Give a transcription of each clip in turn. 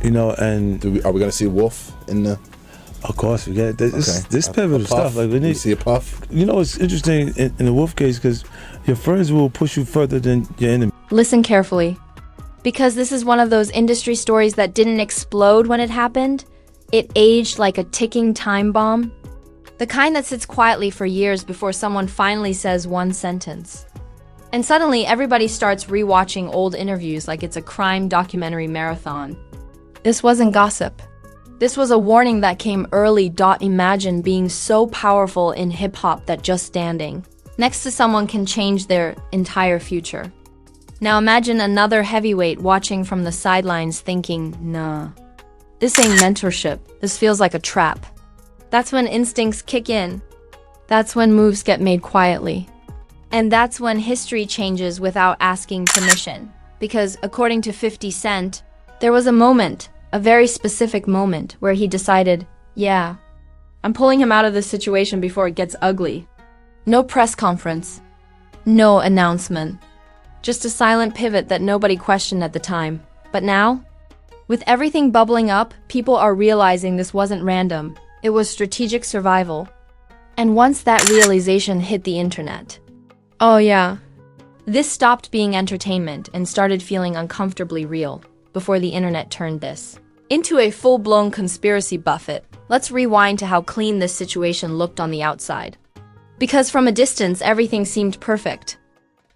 You know, and Are we gonna see Wolf in the? of course we get this pivotal stuff. Like we see a Puff. you know, it's interesting in the Wolf case because your friends will push you further than your enemy. Listen carefully, because this is one of those industry stories that didn't explode when it happened. It aged like a ticking time bomb. The kind that sits quietly for years before someone finally says one sentence. And suddenly everybody starts rewatching old interviews like it's a crime documentary marathon. This wasn't gossip. This was a warning that came early. Imagine being so powerful in hip-hop that just standing next to someone can change their entire future. Now imagine another heavyweight watching from the sidelines thinking, nah, this ain't mentorship. This feels like a trap. That's when instincts kick in. That's when moves get made quietly. And that's when history changes without asking permission. Because according to 50 Cent, there was a moment, a very specific moment, where he decided, yeah, I'm pulling him out of this situation before it gets ugly. No press conference. No announcement. Just a silent pivot that nobody questioned at the time. But now, with everything bubbling up, people are realizing this wasn't random. It was strategic survival. And once that realization hit the internet, oh yeah, this stopped being entertainment and started feeling uncomfortably real before the internet turned this into a full-blown conspiracy buffet. Let's rewind to how clean this situation looked on the outside. Because from a distance, everything seemed perfect.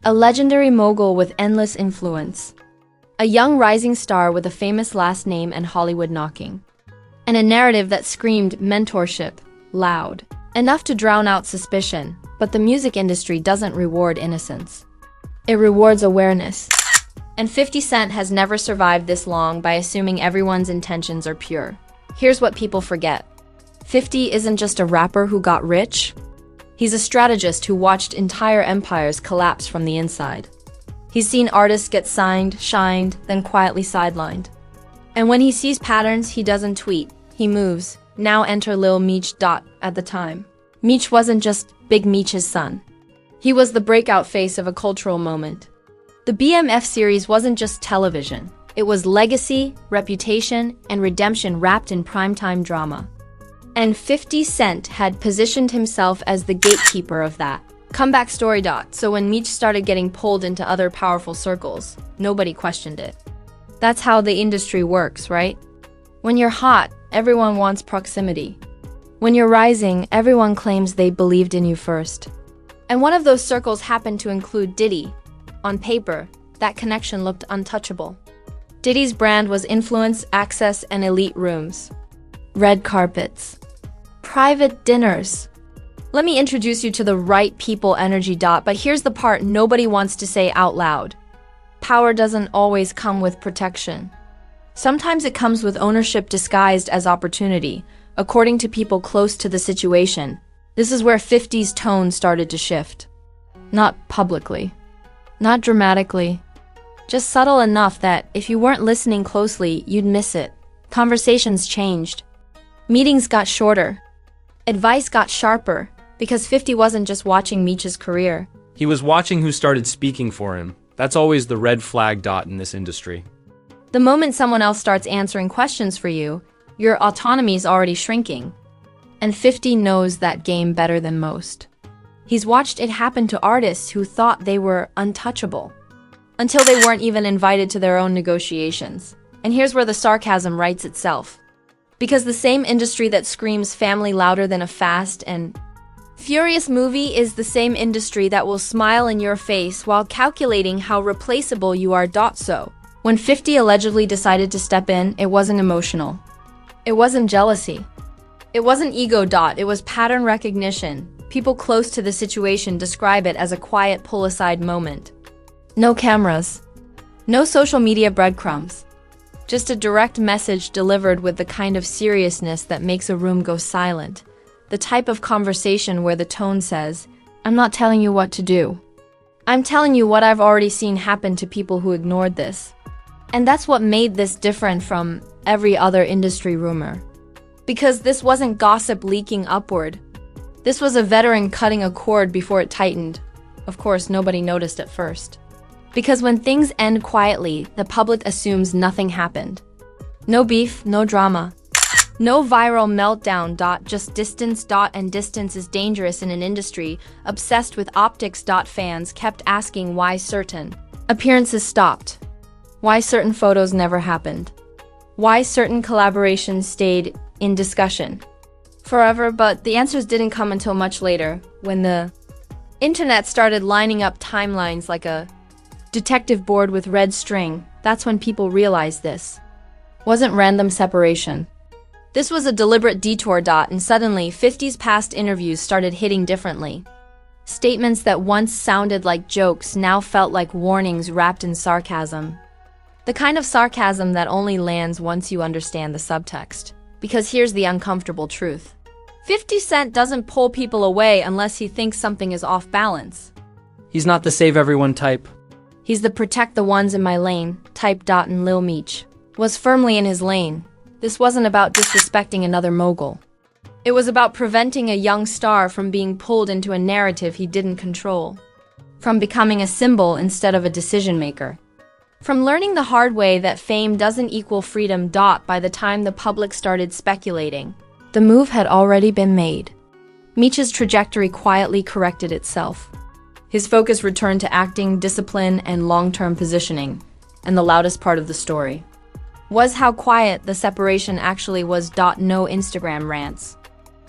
A legendary mogul with endless influence. A young rising star with a famous last name and Hollywood knocking. And a narrative that screamed mentorship, loud, enough to drown out suspicion. But the music industry doesn't reward innocence. It rewards awareness. And 50 Cent has never survived this long by assuming everyone's intentions are pure. Here's what people forget. 50 isn't just a rapper who got rich. He's a strategist who watched entire empires collapse from the inside. He's seen artists get signed, shined, then quietly sidelined. And when he sees patterns, he doesn't tweet. He moves. Now enter Lil Meech. At the time, Meech wasn't just Big Meech's son. He was the breakout face of a cultural moment. The BMF series wasn't just television. It was legacy, reputation, and redemption wrapped in primetime drama. And 50 Cent had positioned himself as the gatekeeper of that. Comeback story. So when Meech started getting pulled into other powerful circles, nobody questioned it. That's how the industry works, right? When you're hot, everyone wants proximity. When you're rising, everyone claims they believed in you first. And one of those circles happened to include Diddy. On paper, that connection looked untouchable. Diddy's brand was influence, access, and elite rooms. Red carpets. Private dinners. Let me introduce you to the right people energy. But here's the part nobody wants to say out loud. Power doesn't always come with protection. Sometimes it comes with ownership disguised as opportunity, according to people close to the situation. This is where 50's tone started to shift. Not publicly. Not dramatically. Just subtle enough that if you weren't listening closely, you'd miss it. Conversations changed. Meetings got shorter. Advice got sharper, because 50 wasn't just watching Meech's career. He was watching who started speaking for him. That's always the red flag. In this industry. The moment someone else starts answering questions for you, your autonomy's already shrinking. And 50 knows that game better than most. He's watched it happen to artists who thought they were untouchable, until they weren't even invited to their own negotiations. And here's where the sarcasm writes itself. Because the same industry that screams family louder than a fast and furious movie is the same industry that will smile in your face while calculating how replaceable you are. So, when 50 allegedly decided to step in, it wasn't emotional. It wasn't jealousy. It wasn't ego. It was pattern recognition. People close to the situation describe it as a quiet pull-aside moment. No cameras. No social media breadcrumbs. Just a direct message delivered with the kind of seriousness that makes a room go silent. The type of conversation where the tone says, I'm not telling you what to do. I'm telling you what I've already seen happen to people who ignored this. And that's what made this different from every other industry rumor. Because this wasn't gossip leaking upward. This was a veteran cutting a cord before it tightened. Of course, nobody noticed at first. Because when things end quietly, the public assumes nothing happened. No beef, no drama. No viral meltdown. Just distance. And distance is dangerous in an industry obsessed with optics. Fans kept asking why certain appearances stopped, why certain photos never happened, why certain collaborations stayed in discussion forever. But the answers didn't come until much later, when the internet started lining up timelines like a detective board with red string. That's when people realized this wasn't random separation. This was a deliberate detour. And suddenly, 50's past interviews started hitting differently. Statements that once sounded like jokes now felt like warnings wrapped in sarcasm. The kind of sarcasm that only lands once you understand the subtext. Because here's the uncomfortable truth. 50 Cent doesn't pull people away unless he thinks something is off balance. He's not the save everyone type. He's the protect the ones in my lane type. And Lil Meech was firmly in his lane. This wasn't about disrespecting another mogul. It was about preventing a young star from being pulled into a narrative he didn't control. From becoming a symbol instead of a decision maker. From learning the hard way that fame doesn't equal freedom. By the time the public started speculating, the move had already been made. Meech's trajectory quietly corrected itself. His focus returned to acting, discipline, and long-term positioning. And the loudest part of the story was how quiet the separation actually was. No Instagram rants.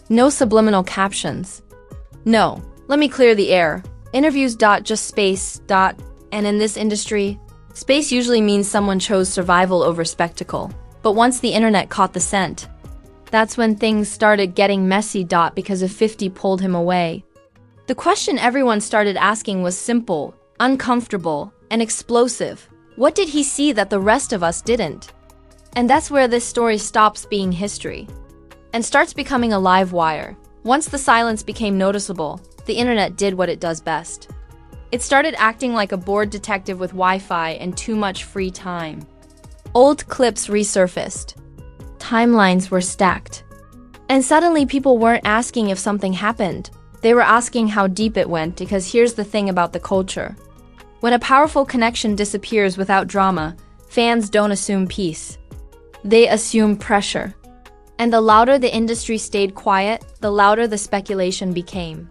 No subliminal captions. No, let me clear the air. Interviews. Just space. And in this industry, space usually means someone chose survival over spectacle. But once the internet caught the scent, that's when things started getting messy. Because if 50 pulled him away, the question everyone started asking was simple, uncomfortable, and explosive. What did he see that the rest of us didn't? And that's where this story stops being history and starts becoming a live wire. Once the silence became noticeable, the internet did what it does best. It started acting like a bored detective with Wi-Fi and too much free time. Old clips resurfaced. Timelines were stacked. And suddenly people weren't asking if something happened. They were asking how deep it went, because here's the thing about the culture. When a powerful connection disappears without drama, fans don't assume peace. They assume pressure. And the louder the industry stayed quiet, the louder the speculation became.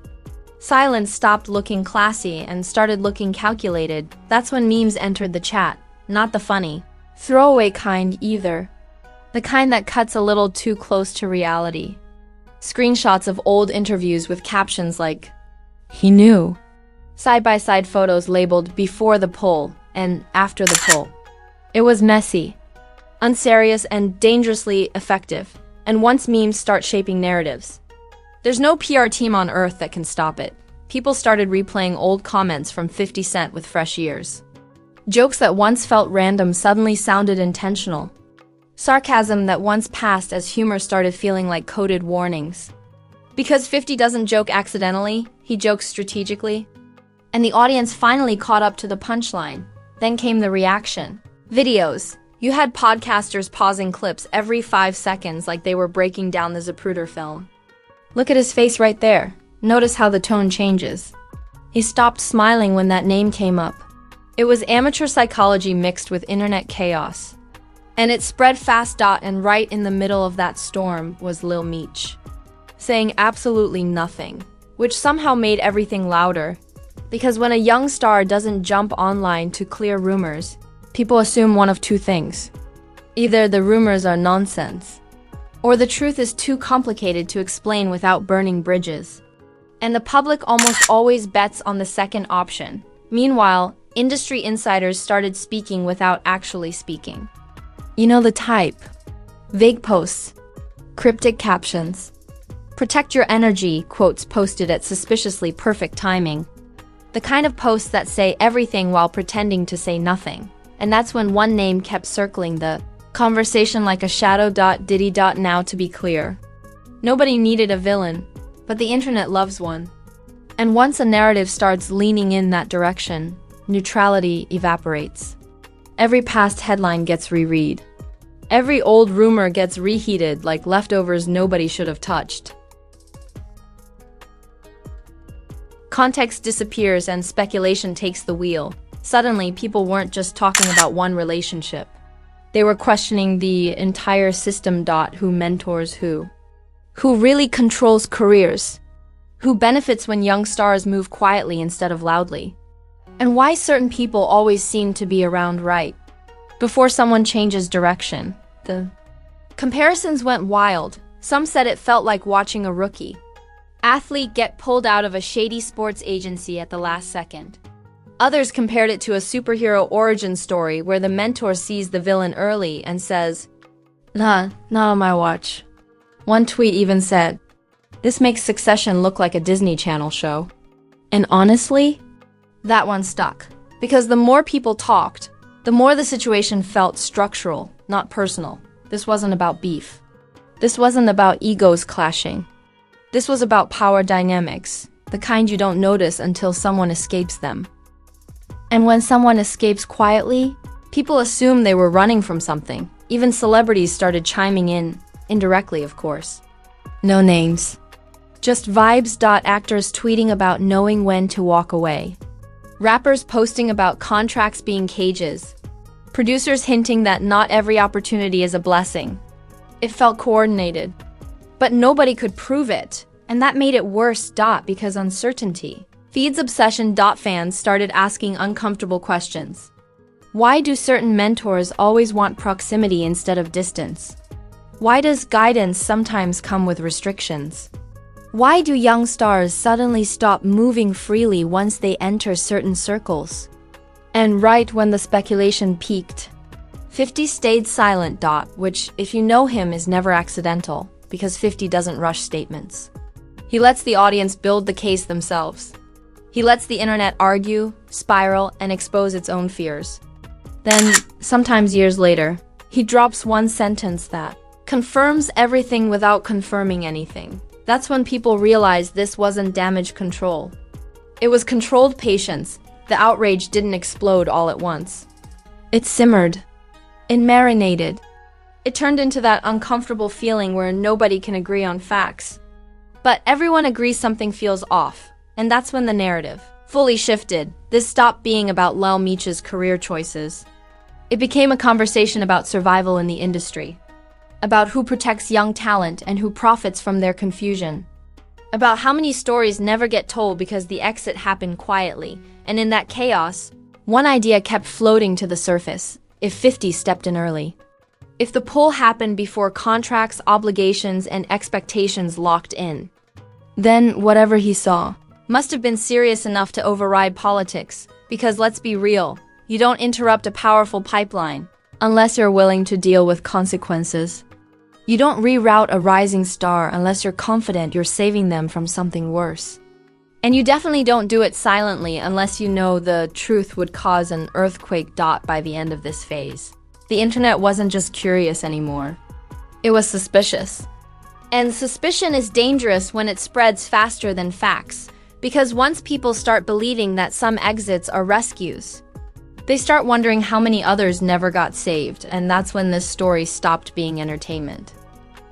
Silence stopped looking classy and started looking calculated. That's when memes entered the chat. Not the funny, throwaway kind either. The kind that cuts a little too close to reality. Screenshots of old interviews with captions like, "He knew." Side-by-side photos labeled "before the pull" and "after the pull." It was messy, unserious, and dangerously effective. And once memes start shaping narratives, there's no PR team on earth that can stop it. People started replaying old comments from 50 Cent with fresh ears. Jokes that once felt random suddenly sounded intentional. Sarcasm that once passed as humor started feeling like coded warnings. Because 50 doesn't joke accidentally, he jokes strategically. And the audience finally caught up to the punchline. Then came the reaction. Videos. You had podcasters pausing clips every 5 seconds like they were breaking down the Zapruder film. Look at his face right there. Notice how the tone changes. He stopped smiling when that name came up. It was amateur psychology mixed with internet chaos. And it spread fast. And right in the middle of that storm was Lil Meech, saying absolutely nothing, which somehow made everything louder. Because when a young star doesn't jump online to clear rumors, people assume one of two things. Either the rumors are nonsense, or the truth is too complicated to explain without burning bridges. And the public almost always bets on the second option. Meanwhile, industry insiders started speaking without actually speaking. You know the type. Vague posts, cryptic captions, protect your energy quotes posted at suspiciously perfect timing. The kind of posts that say everything while pretending to say nothing. And that's when one name kept circling the conversation like a shadow. Diddy. Now, to be clear, nobody needed a villain, but the internet loves one. And once a narrative starts leaning in that direction, neutrality evaporates. Every past headline gets reread. Every old rumor gets reheated like leftovers nobody should have touched. Context disappears and speculation takes the wheel. Suddenly, people weren't just talking about one relationship. They were questioning the entire system. Who mentors who? Who really controls careers? Who benefits when young stars move quietly instead of loudly? And why certain people always seem to be around right before someone changes direction? The comparisons went wild. Some said it felt like watching a rookie athlete get pulled out of a shady sports agency at the last second. Others compared it to a superhero origin story where the mentor sees the villain early and says, "Nah, not on my watch." One tweet even said, "This makes Succession look like a Disney Channel show." And honestly, that one stuck. Because the more people talked, the more the situation felt structural, not personal. This wasn't about beef. This wasn't about egos clashing. This was about power dynamics, the kind you don't notice until someone escapes them. And when someone escapes quietly, people assume they were running from something. Even celebrities started chiming in, indirectly of course. No names. Just vibes. Actors tweeting about knowing when to walk away. Rappers posting about contracts being cages. Producers hinting that not every opportunity is a blessing. It felt coordinated. But nobody could prove it, and that made it worse. Because uncertainty. Feeds obsession. Fans started asking uncomfortable questions. Why do certain mentors always want proximity instead of distance? Why does guidance sometimes come with restrictions? Why do young stars suddenly stop moving freely once they enter certain circles? And right when the speculation peaked, 50 stayed silent. Which, if you know him, is never accidental, because 50 doesn't rush statements. He lets the audience build the case themselves. He lets the internet argue, spiral, and expose its own fears. Then, sometimes years later, he drops one sentence that confirms everything without confirming anything. That's when people realized this wasn't damage control. It was controlled patience. The outrage didn't explode all at once. It simmered. It marinated. It turned into that uncomfortable feeling where nobody can agree on facts. But everyone agrees something feels off, and that's when the narrative fully shifted. This stopped being about Lil Meech's career choices. It became a conversation about survival in the industry, about who protects young talent and who profits from their confusion, about how many stories never get told because the exit happened quietly, and in that chaos, one idea kept floating to the surface: if 50 stepped in early. If the pull happened before contracts, obligations, and expectations locked in, then whatever he saw must have been serious enough to override politics, because let's be real, you don't interrupt a powerful pipeline unless you're willing to deal with consequences. You don't reroute a rising star unless you're confident you're saving them from something worse. And you definitely don't do it silently unless you know the truth would cause an earthquake. By the end of this phase, the internet wasn't just curious anymore. It was suspicious. And suspicion is dangerous when it spreads faster than facts, because once people start believing that some exits are rescues, they start wondering how many others never got saved, and that's when this story stopped being entertainment.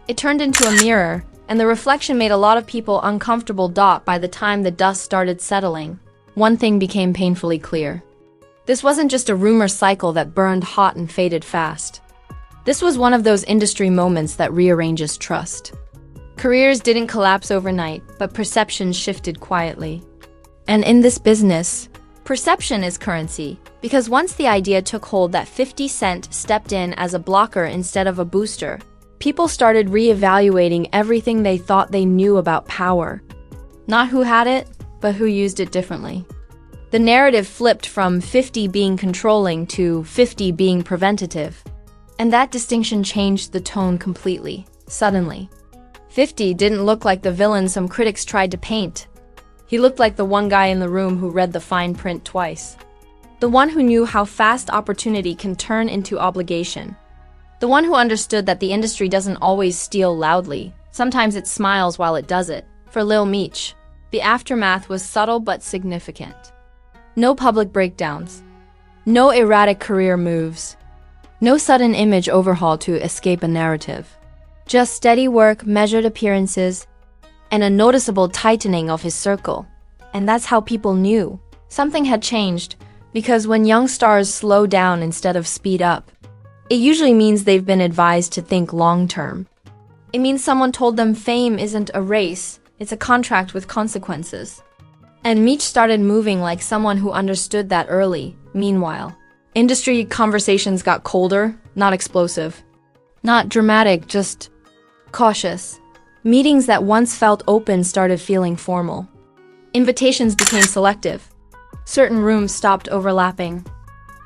It turned into a mirror, and the reflection made a lot of people uncomfortable. By the time the dust started settling, one thing became painfully clear. This wasn't just a rumor cycle that burned hot and faded fast. This was one of those industry moments that rearranges trust. Careers didn't collapse overnight, but perceptions shifted quietly. And in this business, perception is currency, because once the idea took hold that 50 Cent stepped in as a blocker instead of a booster, people started reevaluating everything they thought they knew about power. Not who had it, but who used it differently. The narrative flipped from 50 being controlling to 50 being preventative. And that distinction changed the tone completely, suddenly. 50 didn't look like the villain some critics tried to paint. He looked like the one guy in the room who read the fine print twice. The one who knew how fast opportunity can turn into obligation. The one who understood that the industry doesn't always steal loudly. Sometimes it smiles while it does it. For Lil Meech, the aftermath was subtle but significant. No public breakdowns. No erratic career moves. No sudden image overhaul to escape a narrative. Just steady work, measured appearances, and a noticeable tightening of his circle. And that's how people knew something had changed, because when young stars slow down instead of speed up, it usually means they've been advised to think long-term. It means someone told them fame isn't a race, it's a contract with consequences. And Meech started moving like someone who understood that early. Meanwhile, industry conversations got colder, not explosive. Not dramatic, just cautious. Meetings that once felt open started feeling formal. Invitations became selective. Certain rooms stopped overlapping.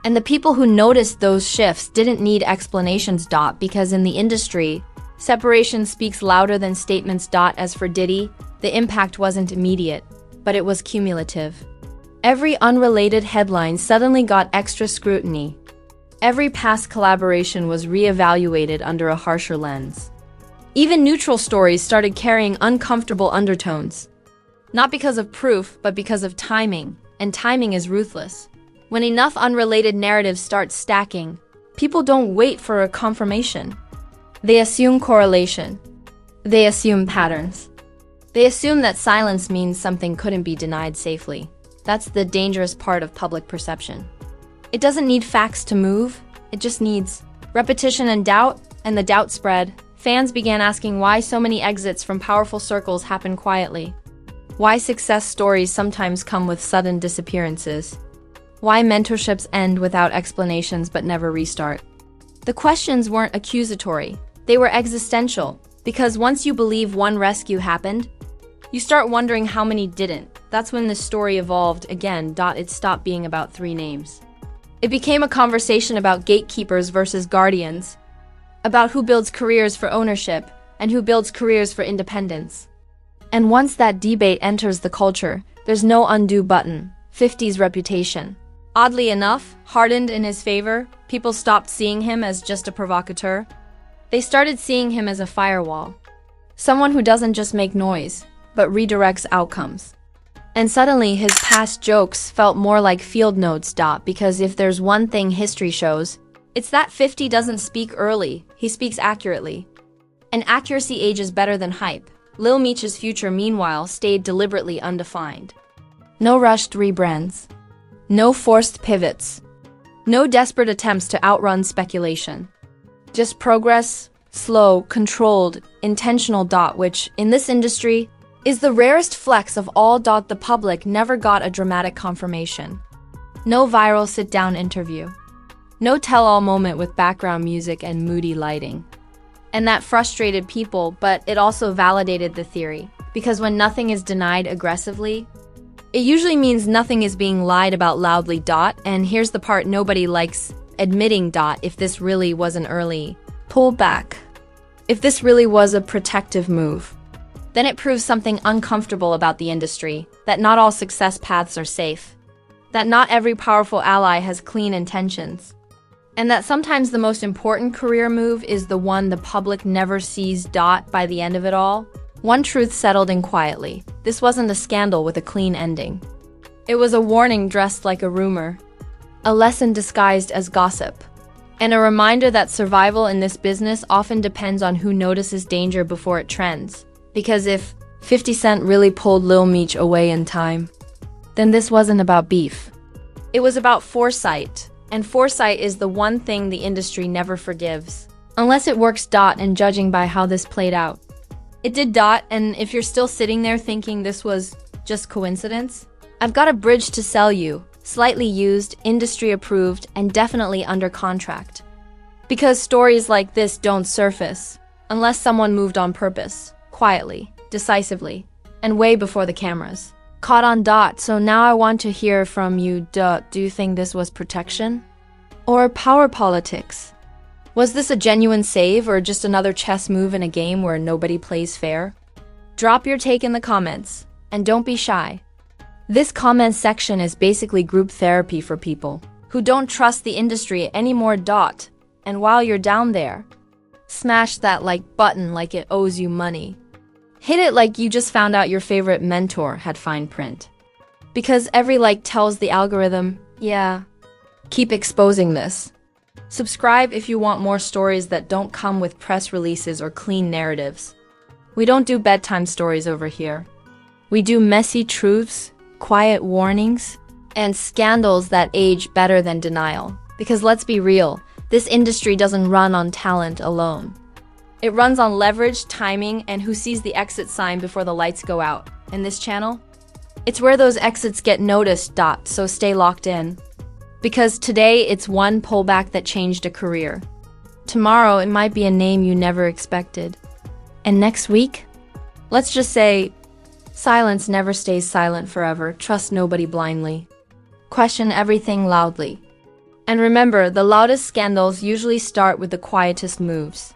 And the people who noticed those shifts didn't need explanations. Because in the industry, separation speaks louder than statements. As for Diddy, the impact wasn't immediate, but it was cumulative. Every unrelated headline suddenly got extra scrutiny. Every past collaboration was reevaluated under a harsher lens. Even neutral stories started carrying uncomfortable undertones. Not because of proof, but because of timing, and timing is ruthless. When enough unrelated narratives start stacking, people don't wait for a confirmation. They assume correlation. They assume patterns. They assume that silence means something couldn't be denied safely. That's the dangerous part of public perception. It doesn't need facts to move, it just needs repetition and the doubt spread. Fans began asking why so many exits from powerful circles happen quietly. Why success stories sometimes come with sudden disappearances. Why mentorships end without explanations but never restart. The questions weren't accusatory, they were existential, because once you believe one rescue happened, you start wondering how many didn't. That's when the story evolved again. It stopped being about three names. It became a conversation about gatekeepers versus guardians, about who builds careers for ownership and who builds careers for independence. And once that debate enters the culture, there's no undo button. 50's reputation, oddly enough, hardened in his favor. People stopped seeing him as just a provocateur. They started seeing him as a firewall. Someone who doesn't just make noise, but redirects outcomes. And suddenly his past jokes felt more like field notes. Because if there's one thing history shows, it's that 50 doesn't speak early, he speaks accurately. And accuracy ages better than hype. Lil Meech's future, meanwhile, stayed deliberately undefined. No rushed rebrands. No forced pivots. No desperate attempts to outrun speculation. Just progress, slow, controlled, intentional. Which, in this industry, is the rarest flex of all. The public never got a dramatic confirmation. No viral sit-down interview. No tell-all moment with background music and moody lighting. And that frustrated people, but it also validated the theory. Because when nothing is denied aggressively, it usually means nothing is being lied about loudly. And here's the part nobody likes admitting. If this really was an early pullback, if this really was a protective move, then it proves something uncomfortable about the industry, that not all success paths are safe, that not every powerful ally has clean intentions, and that sometimes the most important career move is the one the public never sees. By the end of it all, one truth settled in quietly. This wasn't a scandal with a clean ending. It was a warning dressed like a rumor, a lesson disguised as gossip, and a reminder that survival in this business often depends on who notices danger before it trends. Because if 50 Cent really pulled Lil Meech away in time, then this wasn't about beef. It was about foresight, and foresight is the one thing the industry never forgives. Unless it works. And judging by how this played out, it did. And if you're still sitting there thinking this was just coincidence, I've got a bridge to sell you. Slightly used, industry approved, and definitely under contract. Because stories like this don't surface unless someone moved on purpose, quietly, decisively, and way before the cameras. Caught on. So now I want to hear from you. Do you think this was protection? Or power politics? Was this a genuine save or just another chess move in a game where nobody plays fair? Drop your take in the comments, and don't be shy. This comment section is basically group therapy for people who don't trust the industry anymore. And while you're down there, smash that like button like it owes you money. Hit it like you just found out your favorite mentor had fine print. Because every like tells the algorithm, yeah, keep exposing this. Subscribe if you want more stories that don't come with press releases or clean narratives. We don't do bedtime stories over here. We do messy truths, quiet warnings, and scandals that age better than denial. Because let's be real, This industry doesn't run on talent alone. It runs on leverage, timing, and who sees the exit sign before the lights go out. In this channel, it's where those exits get noticed. So stay locked in. Because today, it's one pullback that changed a career. Tomorrow, it might be a name you never expected. And next week, let's just say, silence never stays silent forever. Trust nobody blindly. Question everything loudly. And remember, the loudest scandals usually start with the quietest moves.